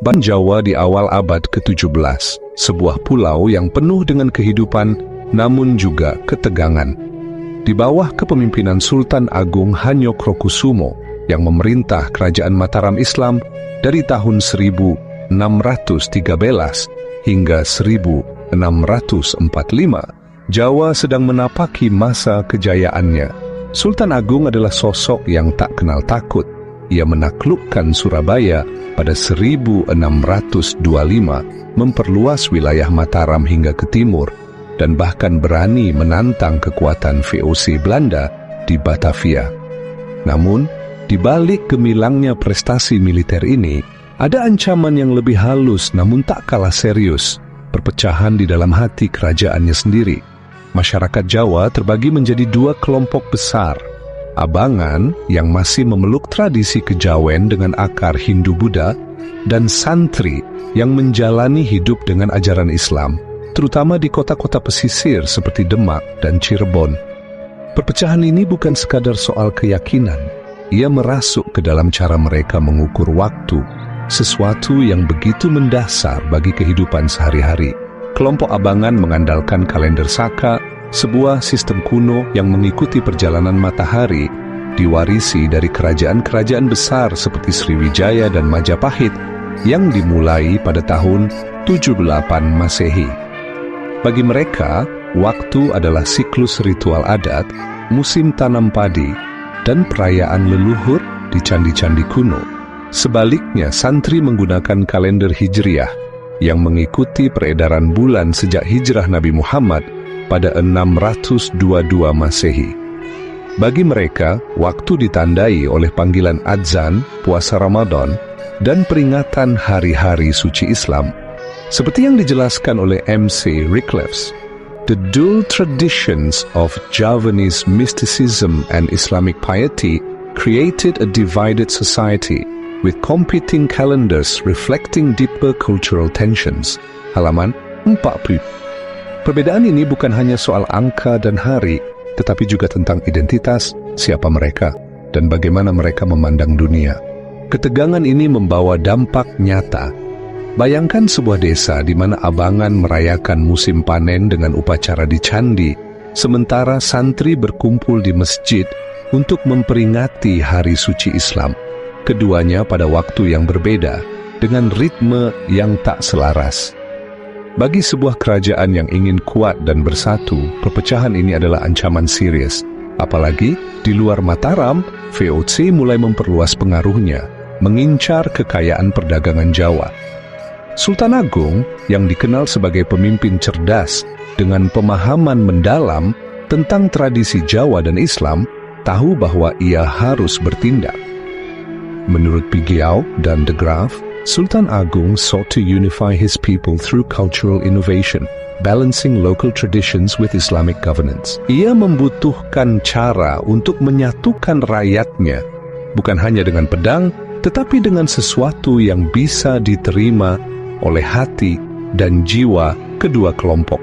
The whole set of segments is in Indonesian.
Ban Jawa di awal abad ke-17, sebuah pulau yang penuh dengan kehidupan namun juga ketegangan. Di bawah kepemimpinan Sultan Agung Hanyokrokusumo yang memerintah Kerajaan Mataram Islam dari tahun 1613 hingga 1645, Jawa sedang menapaki masa kejayaannya. Sultan Agung adalah sosok yang tak kenal takut. Ia menaklukkan Surabaya pada 1625, memperluas wilayah Mataram hingga ke timur, dan bahkan berani menantang kekuatan VOC Belanda di Batavia. Namun, di balik gemilangnya prestasi militer ini, ada ancaman yang lebih halus namun tak kalah serius, perpecahan di dalam hati kerajaannya sendiri. Masyarakat Jawa terbagi menjadi dua kelompok besar, Abangan yang masih memeluk tradisi kejawen dengan akar Hindu-Buddha, dan santri yang menjalani hidup dengan ajaran Islam, terutama di kota-kota pesisir seperti Demak dan Cirebon. Perpecahan ini bukan sekadar soal keyakinan, ia merasuk ke dalam cara mereka mengukur waktu, sesuatu yang begitu mendasar bagi kehidupan sehari-hari. Kelompok Abangan mengandalkan kalender Saka, sebuah sistem kuno yang mengikuti perjalanan matahari, diwarisi dari kerajaan-kerajaan besar seperti Sriwijaya dan Majapahit yang dimulai pada tahun 78 Masehi. Bagi mereka, waktu adalah siklus ritual adat, musim tanam padi, dan perayaan leluhur di candi-candi kuno. Sebaliknya, santri menggunakan kalender Hijriah yang mengikuti peredaran bulan sejak hijrah Nabi Muhammad pada 622 Masehi. Bagi mereka, waktu ditandai oleh panggilan adzan, puasa Ramadan, dan peringatan hari-hari suci Islam. Seperti yang dijelaskan oleh MC Rickliffs, the dual traditions of Javanese mysticism and Islamic piety created a divided society with competing calendars reflecting deeper cultural tensions. Halaman 40. Perbedaan ini bukan hanya soal angka dan hari, tetapi juga tentang identitas, siapa mereka, dan bagaimana mereka memandang dunia. Ketegangan ini membawa dampak nyata. Bayangkan sebuah desa di mana Abangan merayakan musim panen dengan upacara di candi, sementara santri berkumpul di masjid untuk memperingati hari suci Islam. Keduanya pada waktu yang berbeda, dengan ritme yang tak selaras. Bagi sebuah kerajaan yang ingin kuat dan bersatu, perpecahan ini adalah ancaman serius. Apalagi di luar Mataram, VOC mulai memperluas pengaruhnya, mengincar kekayaan perdagangan Jawa. Sultan Agung yang dikenal sebagai pemimpin cerdas dengan pemahaman mendalam tentang tradisi Jawa dan Islam, tahu bahwa ia harus bertindak. Menurut Pigiau dan De Graaf, Sultan Agung sought to unify his people through cultural innovation, balancing local traditions with Islamic governance. Ia membutuhkan cara untuk menyatukan rakyatnya, bukan hanya dengan pedang, tetapi dengan sesuatu yang bisa diterima oleh hati dan jiwa kedua kelompok.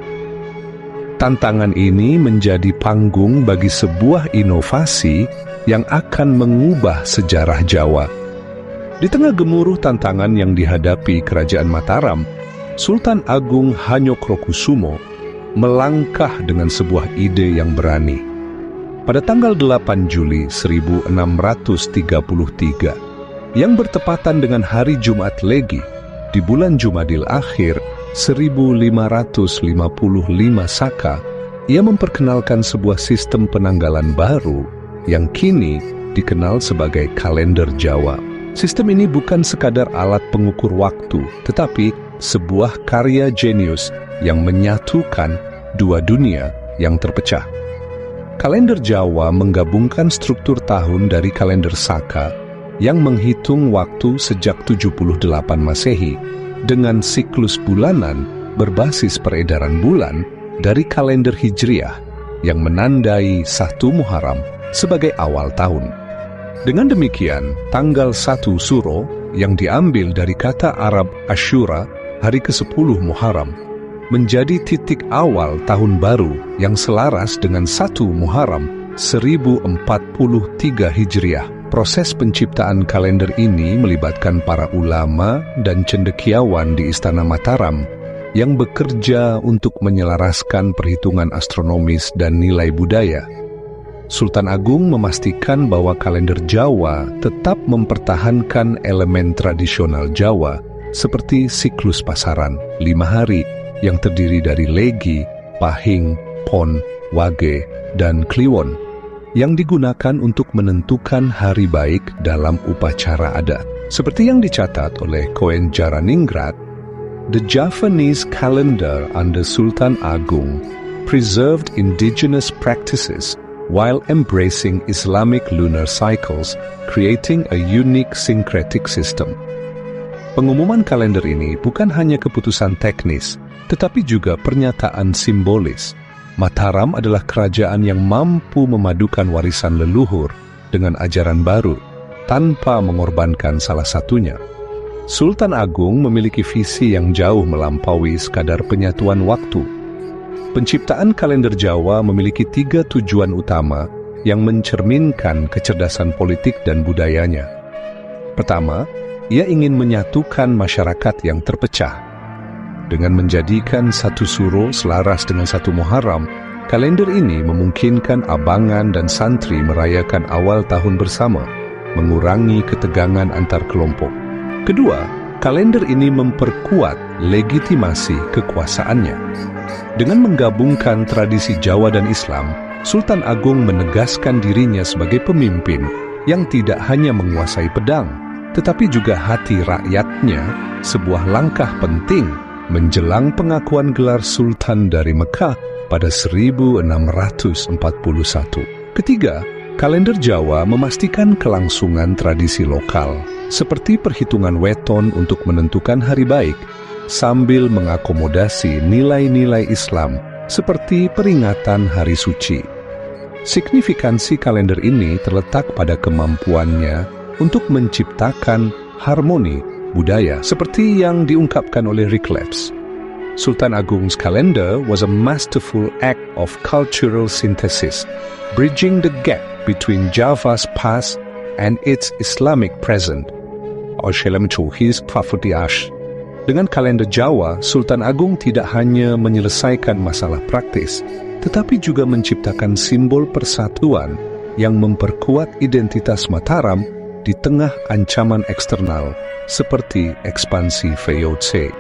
Tantangan ini menjadi panggung bagi sebuah inovasi yang akan mengubah sejarah Jawa. Di tengah gemuruh tantangan yang dihadapi Kerajaan Mataram, Sultan Agung Hanyokrokusumo melangkah dengan sebuah ide yang berani. Pada tanggal 8 Juli 1633, yang bertepatan dengan hari Jumat Legi, di bulan Jumadil Akhir 1555 Saka, ia memperkenalkan sebuah sistem penanggalan baru yang kini dikenal sebagai kalender Jawa. Sistem ini bukan sekadar alat pengukur waktu, tetapi sebuah karya jenius yang menyatukan dua dunia yang terpecah. Kalender Jawa menggabungkan struktur tahun dari kalender Saka yang menghitung waktu sejak 78 Masehi dengan siklus bulanan berbasis peredaran bulan dari kalender Hijriah yang menandai 1 Muharram sebagai awal tahun. Dengan demikian, tanggal 1 Suro yang diambil dari kata Arab Ashura, hari ke-10 Muharram, menjadi titik awal tahun baru yang selaras dengan 1 Muharram 1043 Hijriah. Proses penciptaan kalender ini melibatkan para ulama dan cendekiawan di Istana Mataram yang bekerja untuk menyelaraskan perhitungan astronomis dan nilai budaya. Sultan Agung memastikan bahwa kalender Jawa tetap mempertahankan elemen tradisional Jawa seperti siklus pasaran 5 hari yang terdiri dari Legi, Pahing, Pon, Wage, dan Kliwon yang digunakan untuk menentukan hari baik dalam upacara adat. Seperti yang dicatat oleh Koen Jaraningrat, the Javanese calendar under Sultan Agung preserved indigenous practices while embracing Islamic lunar cycles, creating a unique syncretic system. Pengumuman kalender ini bukan hanya keputusan teknis, tetapi juga pernyataan simbolis. Mataram adalah kerajaan yang mampu memadukan warisan leluhur dengan ajaran baru, tanpa mengorbankan salah satunya. Sultan Agung memiliki visi yang jauh melampaui sekadar penyatuan waktu. Penciptaan kalender Jawa memiliki 3 tujuan utama yang mencerminkan kecerdasan politik dan budayanya. Pertama, ia ingin menyatukan masyarakat yang terpecah. Dengan menjadikan satu suro selaras dengan satu Muharram, kalender ini memungkinkan abangan dan santri merayakan awal tahun bersama, mengurangi ketegangan antar kelompok. Kedua, kalender ini memperkuat legitimasi kekuasaannya. Dengan menggabungkan tradisi Jawa dan Islam, Sultan Agung menegaskan dirinya sebagai pemimpin yang tidak hanya menguasai pedang, tetapi juga hati rakyatnya, sebuah langkah penting menjelang pengakuan gelar Sultan dari Mekah pada 1641. Ketiga, kalender Jawa memastikan kelangsungan tradisi lokal, seperti perhitungan weton untuk menentukan hari baik, sambil mengakomodasi nilai-nilai Islam seperti peringatan hari suci. Signifikansi kalender ini terletak pada kemampuannya untuk menciptakan harmoni budaya seperti yang diungkapkan oleh Rick Leps. Sultan Agung's calendar was a masterful act of cultural synthesis, bridging the gap between Java's past and its Islamic present. Dengan kalender Jawa, Sultan Agung tidak hanya menyelesaikan masalah praktis, tetapi juga menciptakan simbol persatuan yang memperkuat identitas Mataram di tengah ancaman eksternal seperti ekspansi VOC.